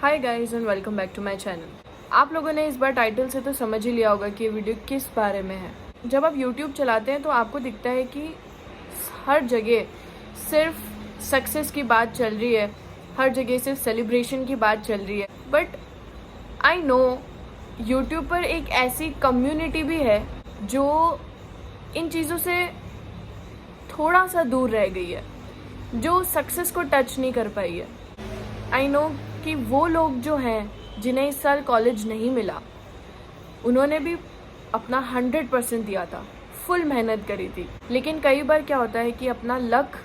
Hi guys and welcome back to my channel. आप लोगों ने इस बार टाइटल से तो समझ ही लिया होगा कि ये वीडियो किस बारे में है। जब आप YouTube चलाते हैं तो आपको दिखता है कि हर जगह सिर्फ सक्सेस की बात चल रही है, हर जगह सिर्फ सेलिब्रेशन की बात चल रही है। बट आई नो YouTube पर एक ऐसी कम्युनिटी भी है जो इन चीज़ों से थोड़ा सा दूर रह गई है, जो सक्सेस को टच नहीं कर पाई है। आई नो कि वो लोग जो हैं जिन्हें इस साल कॉलेज नहीं मिला, उन्होंने भी अपना 100% दिया था, फुल मेहनत करी थी। लेकिन कई बार क्या होता है कि अपना लक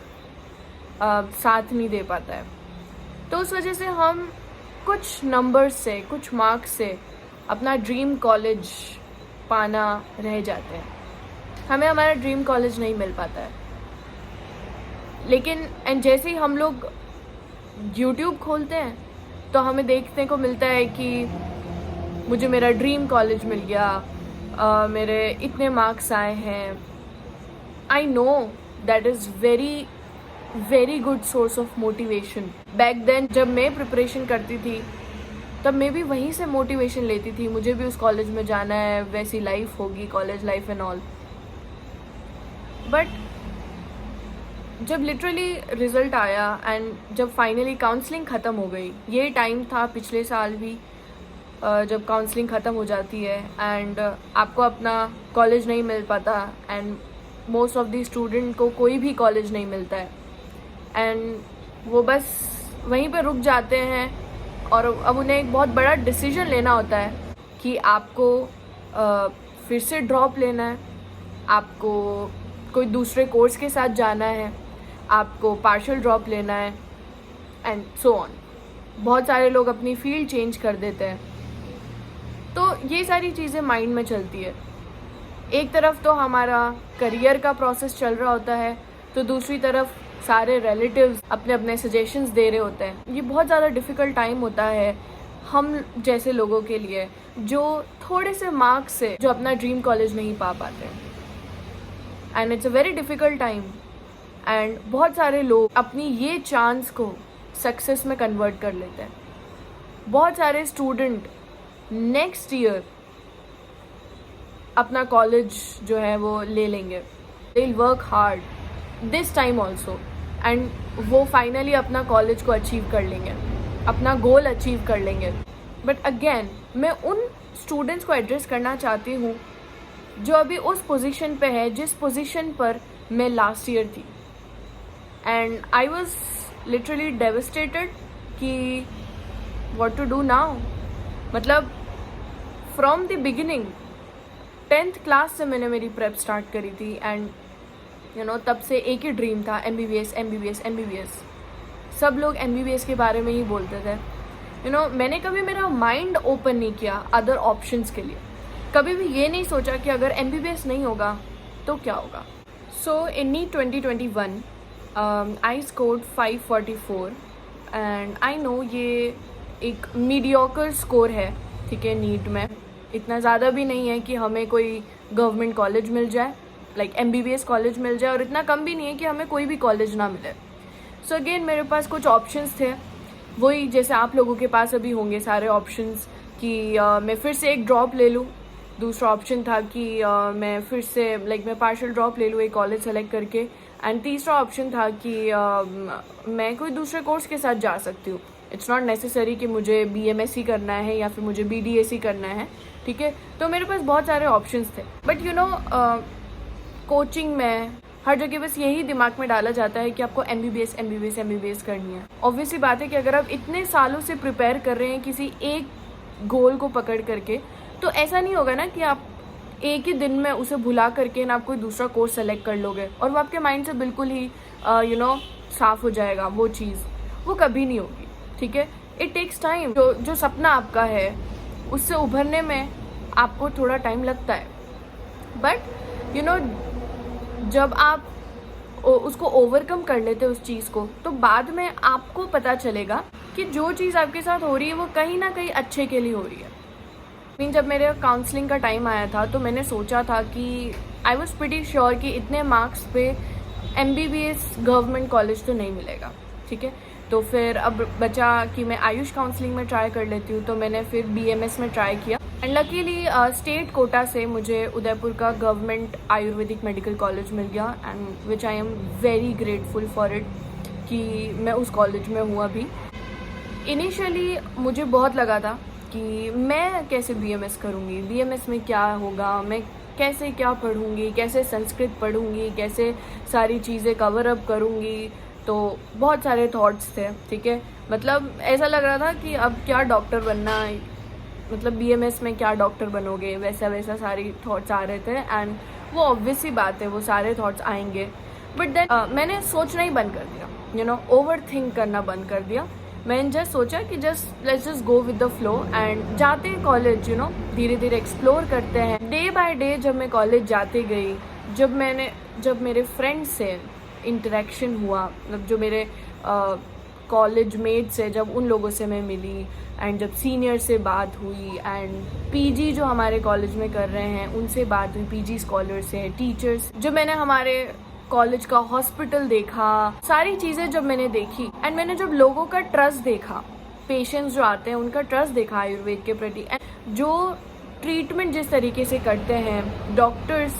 साथ नहीं दे पाता है, तो उस वजह से हम कुछ नंबर्स से, कुछ मार्क्स से अपना ड्रीम कॉलेज पाना रह जाते हैं। हमें हमारा ड्रीम कॉलेज नहीं मिल पाता है। लेकिन जैसे ही हम लोग YouTube खोलते हैं तो हमें देखने को मिलता है कि मुझे मेरा ड्रीम कॉलेज मिल गया, मेरे इतने मार्क्स आए हैं। I know that is very very good source of motivation. Back then जब मैं प्रिपरेशन करती थी तब मैं भी वहीं से मोटिवेशन लेती थी, मुझे भी उस कॉलेज में जाना है, वैसी लाइफ होगी, college life and all. But जब लिटरली रिज़ल्ट आया एंड जब फाइनली काउंसलिंग ख़त्म हो गई, ये टाइम था पिछले साल भी जब काउंसलिंग ख़त्म हो जाती है एंड आपको अपना कॉलेज नहीं मिल पाता and most of the student को कोई भी कॉलेज नहीं मिलता है एंड वो बस वहीं पर रुक जाते हैं। और अब उन्हें एक बहुत बड़ा डिसीजन लेना होता है कि आपको फिर से ड्रॉप लेना है, आपको कोई दूसरे कोर्स के साथ जाना है, आपको पार्शियल ड्रॉप लेना है एंड सो ऑन। बहुत सारे लोग अपनी फील्ड चेंज कर देते हैं। तो ये सारी चीज़ें माइंड में चलती है। एक तरफ तो हमारा करियर का प्रोसेस चल रहा होता है, तो दूसरी तरफ सारे रिलेटिव्स अपने अपने सजेशंस दे रहे होते हैं। ये बहुत ज़्यादा डिफ़िकल्ट टाइम होता है हम जैसे लोगों के लिए जो थोड़े से मार्क्स से जो अपना ड्रीम कॉलेज नहीं पा पाते। And it's a very difficult time and बहुत सारे लोग अपनी ये चांस को सक्सेस में कन्वर्ट कर लेते हैं। बहुत सारे स्टूडेंट नेक्स्ट ईयर अपना कॉलेज जो है वो ले लेंगे, they will work hard this time also and वो फाइनली अपना कॉलेज को अचीव कर लेंगे, अपना गोल अचीव कर लेंगे। बट अगेन मैं उन स्टूडेंट्स को एड्रेस करना चाहती हूँ जो अभी उस पोजीशन पे है जिस पोजीशन पर मैं लास्ट ईयर थी। And I was literally devastated कि व्हाट टू डू नाउ। मतलब from the beginning 10th class से मैंने मेरी प्रेप स्टार्ट करी थी एंड यू नो तब से एक ही ड्रीम था, MBBS MBBS MBBS। सब लोग MBBS के बारे में ही बोलते थे। यू नो मैंने कभी मेरा माइंड ओपन नहीं किया अदर ऑप्शंस के लिए। कभी भी ये नहीं सोचा कि अगर MBBS नहीं होगा तो क्या होगा। So in NEET 2021 I scored 544 and I know ये एक मीडियोकर स्कोर है, ठीक है। नीट में इतना ज़्यादा भी नहीं है कि हमें कोई गवर्नमेंट कॉलेज मिल जाए, लाइक MBBS कॉलेज मिल जाए, और इतना कम भी नहीं है कि हमें कोई भी कॉलेज ना मिले। सो अगेन मेरे पास कुछ ऑप्शंस थे, वही जैसे आप लोगों के पास अभी होंगे सारे ऑप्शंस कि मैं फिर से एक ड्रॉप ले लूँ। दूसरा ऑप्शन था कि मैं फिर से मैं पार्शियल ड्रॉप ले लूँ एक कॉलेज सेलेक्ट करके। एंड तीसरा ऑप्शन था कि मैं कोई दूसरे कोर्स के साथ जा सकती हूँ। इट्स नॉट नेसेसरी कि मुझे BMSc करना है या फिर मुझे BDSc करना है, ठीक है। तो मेरे पास बहुत सारे ऑप्शंस थे। बट यू नो कोचिंग में हर जगह बस यही दिमाग में डाला जाता है कि आपको MBBS करनी है। ऑब्वियसली बात है कि अगर आप इतने सालों से प्रिपेयर कर रहे हैं किसी एक गोल को पकड़ करके, तो ऐसा नहीं होगा ना कि आप एक ही दिन में उसे भुला करके ना आप कोई दूसरा कोर्स सेलेक्ट कर लोगे और वो आपके माइंड से बिल्कुल ही साफ हो जाएगा। वो चीज़ वो कभी नहीं होगी, ठीक है। It takes time. जो सपना आपका है उससे उभरने में आपको थोड़ा टाइम लगता है। बट यू नो जब आप उसको ओवरकम कर लेते हो उस चीज़ को, तो बाद में आपको पता चलेगा कि जो चीज़ आपके साथ हो रही है वो कहीं ना कहीं अच्छे के लिए हो रही है। जब मेरे काउंसलिंग का टाइम आया था तो मैंने सोचा था कि आई वॉज प्रीटी श्योर कि इतने मार्क्स पे MBBS गवर्नमेंट कॉलेज तो नहीं मिलेगा, ठीक है। तो फिर अब बचा कि मैं आयुष काउंसलिंग में ट्राई कर लेती हूँ, तो मैंने फिर BMS में ट्राई किया एंड लकीली स्टेट कोटा से मुझे उदयपुर का गवर्नमेंट आयुर्वेदिक मेडिकल कॉलेज मिल गया and which I am very grateful for it कि मैं उस कॉलेज में हूँ अभी। इनिशियली मुझे बहुत लगा था कि मैं कैसे BMS करूँगी, BMS में क्या होगा, मैं कैसे क्या पढ़ूँगी, कैसे संस्कृत पढ़ूँगी, कैसे सारी चीज़ें कवर अप करूँगी, तो बहुत सारे थॉट्स थे। ठीक है, मतलब ऐसा लग रहा था कि अब क्या डॉक्टर बनना, मतलब BMS में क्या डॉक्टर बनोगे, वैसा वैसा सारी थॉट्स आ रहे थे एंड वो ऑब्वियस सी बात है, वो सारे थॉट्स आएंगे। बट देन मैंने सोचना ही बंद कर दिया, ओवर थिंक करना बंद कर दिया। मैंने जस्ट सोचा कि let's just go with the flow and जाते हैं कॉलेज, धीरे धीरे एक्सप्लोर करते हैं। डे बाय डे जब मैं कॉलेज जाते गई, जब मेरे फ्रेंड्स से इंटरेक्शन हुआ, मतलब जो मेरे कॉलेज मेट्स है, जब उन लोगों से मैं मिली एंड जब सीनियर से बात हुई एंड PG जो हमारे कॉलेज में कर रहे हैं उनसे बात हुई, PG स्कॉलर्स से, टीचर्स, जब मैंने हमारे कॉलेज का हॉस्पिटल देखा, सारी चीज़ें जब मैंने देखी एंड मैंने जब लोगों का ट्रस्ट देखा, पेशेंट्स जो आते हैं उनका ट्रस्ट देखा आयुर्वेद के प्रति एंड जो ट्रीटमेंट जिस तरीके से करते हैं डॉक्टर्स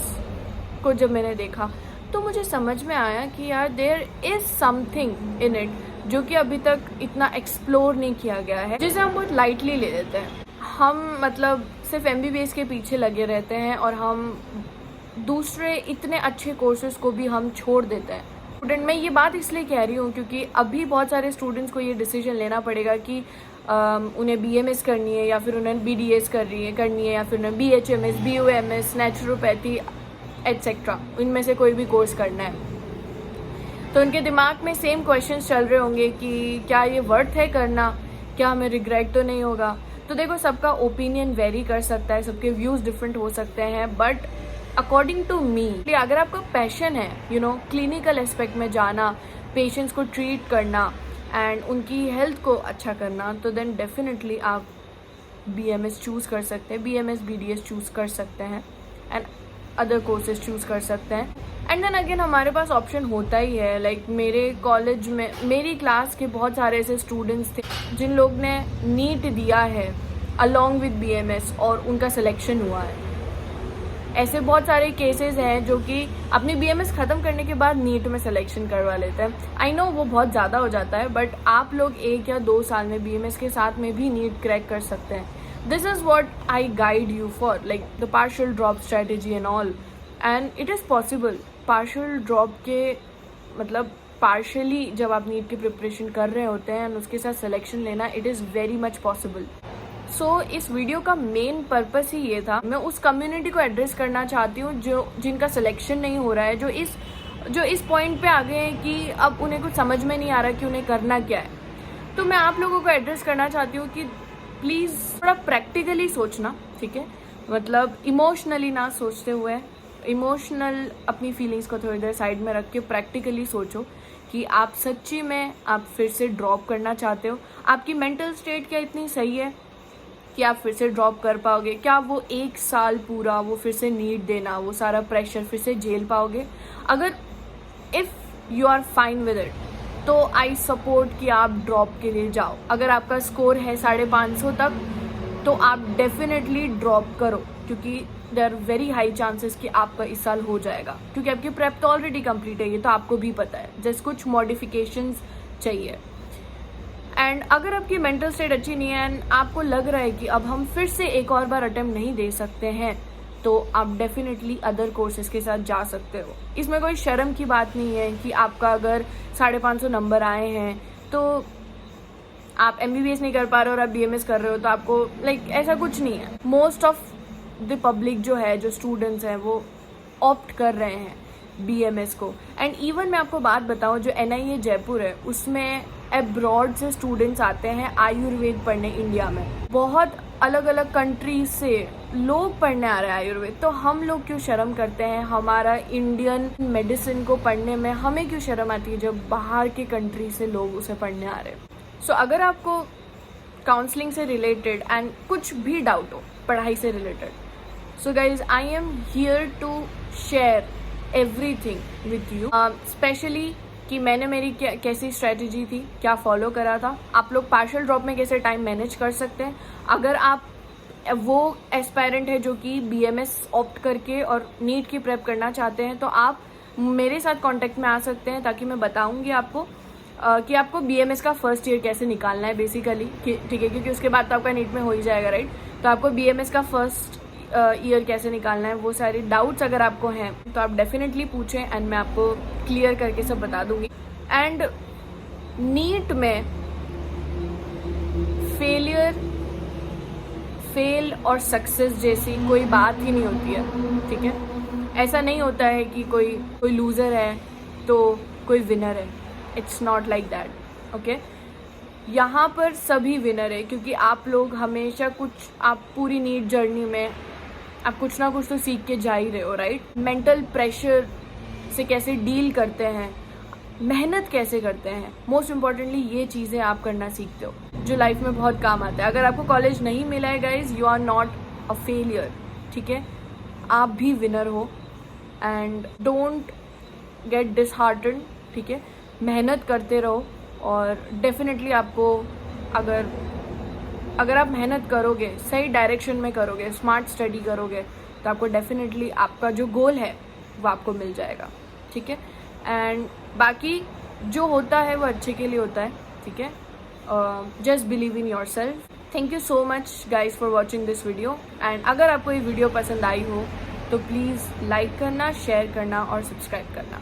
को जब मैंने देखा, तो मुझे समझ में आया कि यार there is something in it जो कि अभी तक इतना एक्सप्लोर नहीं किया गया है, जिसे हम बहुत लाइटली ले लेते हैं। हम मतलब सिर्फ MBBS के पीछे लगे रहते हैं और हम दूसरे इतने अच्छे कोर्सेज को भी हम छोड़ देते हैं। स्टूडेंट, मैं ये बात इसलिए कह रही हूँ क्योंकि अभी बहुत सारे स्टूडेंट्स को ये डिसीजन लेना पड़ेगा कि उन्हें BMS करनी है या फिर उन्हें BDS करनी है या फिर उन्हें BHMS, BOMS, नेचुरोपैथी एट्सेट्रा, इनमें से कोई भी कोर्स करना है। तो उनके दिमाग में सेम क्वेश्चंस चल रहे होंगे कि क्या ये वर्थ है करना, क्या हमें रिग्रेट तो नहीं होगा। तो देखो, सबका ओपिनियन वेरी कर सकता है, सबके व्यूज़ डिफरेंट हो सकते हैं, बट अकॉर्डिंग टू मी, अगर आपका पैशन है क्लिनिकल एस्पेक्ट में जाना, पेशेंट्स को ट्रीट करना एंड उनकी हेल्थ को अच्छा करना, तो देन डेफिनेटली आप BMS चूज़ कर सकते हैं, BMS BDS चूज़ कर सकते हैं एंड अदर कोर्सेज चूज़ कर सकते हैं। एंड देन अगेन हमारे पास ऑप्शन होता ही है। लाइक मेरे कॉलेज में मेरी क्लास के बहुत सारे ऐसे स्टूडेंट्स थे जिन लोग ने नीट दिया है अलॉन्ग विद BMS और उनका सिलेक्शन हुआ है। ऐसे बहुत सारे केसेस हैं जो कि अपनी BMS ख़त्म करने के बाद नीट में सिलेक्शन करवा लेते हैं। आई नो वो बहुत ज़्यादा हो जाता है, बट आप लोग 1 या 2 साल में BMS के साथ में भी नीट क्रैक कर सकते हैं। This is what I guide you for, like the partial drop strategy and all, and it is possible. Partial drop के मतलब पार्शियली जब आप नीट की प्रिपरेशन कर रहे होते हैं एंड उसके साथ सिलेक्शन लेना, it is very much possible. So इस वीडियो का मेन पर्पस ही ये था, मैं उस कम्युनिटी को एड्रेस करना चाहती हूँ जिनका सिलेक्शन नहीं हो रहा है, जो इस पॉइंट पे आ गए हैं कि अब उन्हें कुछ समझ में नहीं आ रहा कि उन्हें करना क्या है। तो मैं आप लोगों को एड्रेस करना चाहती हूँ कि प्लीज़ थोड़ा प्रैक्टिकली सोचना, ठीक है, मतलब इमोशनली ना सोचते हुए, इमोशनल अपनी फीलिंग्स को थोड़ी देर साइड में रख के प्रैक्टिकली सोचो कि आप सच्ची में आप फिर से ड्रॉप करना चाहते हो। आपकी मेंटल स्टेट क्या इतनी सही है कि आप फिर से ड्रॉप कर पाओगे? क्या वो 1 साल पूरा वो फिर से नीट देना, वो सारा प्रेशर फिर से झेल पाओगे? अगर if you are fine with it, तो आई सपोर्ट कि आप ड्रॉप के लिए जाओ। अगर आपका स्कोर है 550 तक, तो आप डेफिनेटली ड्रॉप करो, क्योंकि there are very high chances कि आपका इस साल हो जाएगा, क्योंकि आपकी प्रेप तो ऑलरेडी कंप्लीट है, ये तो आपको भी पता है, जस्ट कुछ मॉडिफिकेशंस चाहिए। एंड अगर आपकी मेंटल स्टेट अच्छी नहीं है एंड आपको लग रहा है कि अब हम फिर से एक और बार अटेम्प्ट नहीं दे सकते हैं, तो आप डेफिनेटली अदर कोर्सेज के साथ जा सकते हो। इसमें कोई शर्म की बात नहीं है कि आपका अगर 550 नंबर आए हैं तो आप MBBS नहीं कर पा रहे हो और आप BMS कर रहे हो, तो आपको लाइक ऐसा कुछ नहीं है। मोस्ट ऑफ द पब्लिक जो है, जो स्टूडेंट्स हैं, वो ऑप्ट कर रहे हैं BMS को। एंड इवन मैं आपको बात बताऊं, जो NIA जयपुर है, उसमें अब्रॉड से स्टूडेंट्स आते हैं आयुर्वेद पढ़ने इंडिया में। बहुत अलग अलग कंट्रीज से लोग पढ़ने आ रहे हैं आयुर्वेद। तो हम लोग क्यों शर्म करते हैं? हमारा इंडियन मेडिसिन को पढ़ने में हमें क्यों शर्म आती है जब बाहर के कंट्री से लोग उसे पढ़ने आ रहे हैं? सो अगर आपको काउंसलिंग से रिलेटेड एंड कुछ भी डाउट हो पढ़ाई से related, so guys I am here to share everything with you, especially कि मैंने मेरी कैसी स्ट्रेटजी थी, क्या फॉलो करा था, आप लोग पार्शियल ड्रॉप में कैसे टाइम मैनेज कर सकते हैं। अगर आप वो एस्पायरेंट है जो कि BMS ऑप्ट करके और नीट की प्रेप करना चाहते हैं, तो आप मेरे साथ कांटेक्ट में आ सकते हैं, ताकि मैं बताऊंगी आपको कि आपको BMS का फर्स्ट ईयर कैसे निकालना है बेसिकली, ठीक है, क्योंकि उसके बाद तो आपका नीट में हो ही जाएगा, राइट। तो आपको BMS का फर्स्ट ईयर कैसे निकालना है, वो सारे डाउट्स अगर आपको हैं तो आप डेफिनेटली पूछें एंड मैं आपको क्लियर करके सब बता दूंगी। एंड नीट में फेल और सक्सेस जैसी कोई बात ही नहीं होती है, ठीक है। ऐसा नहीं होता है कि कोई लूज़र है तो कोई विनर है, it's not like that, okay. यहाँ पर सभी विनर है, क्योंकि आप लोग हमेशा आप पूरी नीट जर्नी में आप कुछ ना कुछ तो सीख के जा ही रहे हो, राइट। मेंटल प्रेशर से कैसे डील करते हैं, मेहनत कैसे करते हैं, मोस्ट इम्पॉर्टेंटली ये चीज़ें आप करना सीखते हो जो लाइफ में बहुत काम आता है। अगर आपको कॉलेज नहीं मिला है guys, you are not a failure, ठीक है, आप भी विनर हो। एंड डोंट गेट डिसहार्टन, ठीक है, मेहनत करते रहो और डेफिनेटली आपको अगर आप मेहनत करोगे, सही डायरेक्शन में करोगे, स्मार्ट स्टडी करोगे, तो आपको डेफिनेटली आपका जो गोल है वो आपको मिल जाएगा, ठीक है। एंड बाकी जो होता है वो अच्छे के लिए होता है, ठीक है। Just believe in your self. Thank you so much guys for watching this video. And अगर आपको ये वीडियो पसंद आई हो तो प्लीज़ लाइक करना, शेयर करना और सब्सक्राइब करना।